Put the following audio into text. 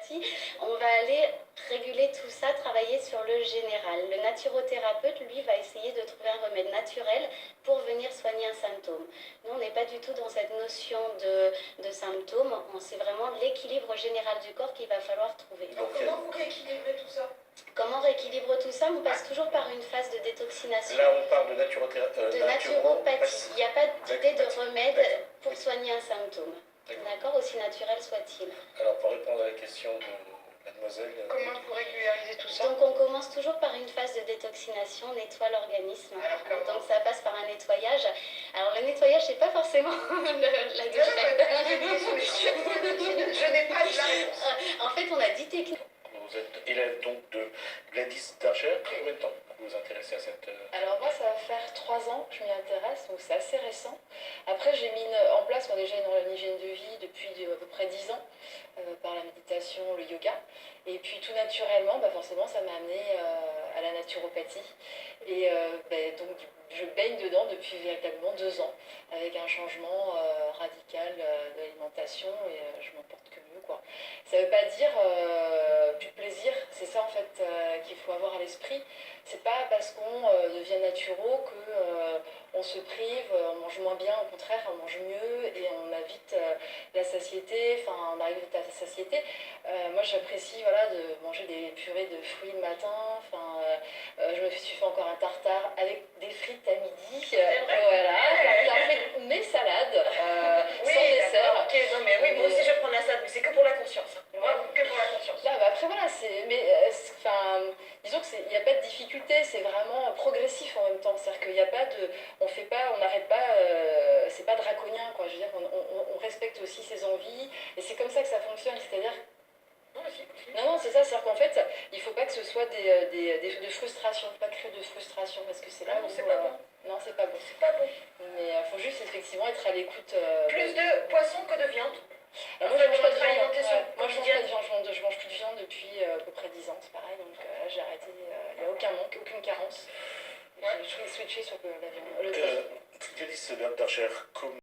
naturopathie, on va aller réguler tout ça, travailler sur le général. Le naturothérapeute, lui, va essayer de trouver un remède naturel pour venir soigner un symptôme. Nous, on n'est pas du tout dans cette notion de symptômes, c'est vraiment l'équilibre général du corps qu'il va falloir trouver. Donc, comment vous rééquilibrez tout ça? Comment on rééquilibre tout ça? On passe toujours par une phase de détoxination. Là, on parle de naturopathie. Il n'y a pas d'idée de remède pour soigner un symptôme. D'accord? Aussi naturel soit-il. Alors, pour répondre à la question de mademoiselle... Comment vous régularisez tout ça? Donc, on commence toujours par une phase de détoxination, on nettoie l'organisme. Donc, ça passe par un nettoyage. Alors, le nettoyage, c'est pas forcément la douche. Je n'ai pas de la réponse. En fait, on a 10 techniques. Vous êtes élève donc de Gladys Darcher. Combien de temps vous vous intéressez à cette... Alors moi, ça va faire 3 ans que je m'y intéresse, donc c'est assez récent. Après, j'ai mis en place déjà une hygiène de vie depuis à peu près 10 ans, par la méditation, le yoga. Et puis tout naturellement, forcément, ça m'a amené à la naturopathie. Et donc je baigne dedans depuis véritablement 2 ans, avec un changement radical de l'alimentation, et je m'en porte que mieux, quoi. Ça ne veut pas dire du plaisir, c'est ça en fait qu'il faut avoir à l'esprit. C'est pas parce qu'on devient naturo que on se prive, on mange moins bien, au contraire on mange mieux et on a vite la satiété, enfin on arrive vite à la satiété. Moi j'apprécie de manger des purées de fruits le matin, je me suis fait encore un tartare avec des frites à midi, mes salades, sans dessert. Okay, non, mais oui, moi aussi je prends la salade, mais c'est que pour la conscience. Moi, que pour la conscience. Là, après voilà, disons qu'il n'y a pas de difficulté, c'est vraiment progressif en même temps. C'est-à-dire qu'il n'y a pas de, on n'arrête pas, c'est pas draconien, quoi. Je veux dire on respecte aussi ses envies, et c'est comme ça que ça fonctionne. C'est-à-dire non, c'est ça, c'est-à-dire qu'en fait, il ne faut pas que ce soit de frustration, pas créer de frustration, parce que c'est là où... c'est pas bon. Non, c'est pas bon. C'est pas bon. Mais il faut juste effectivement être à l'écoute... Plus de poisson que de viande. Alors, moi, je mange pas de viande. alimentation. Moi, je mange pas de viande. Je mange plus de viande depuis à peu près 10 ans, c'est pareil. Donc là, j'ai arrêté. Il n'y a aucun manque, aucune carence. Je suis switché sur la viande. Gladys Darcher,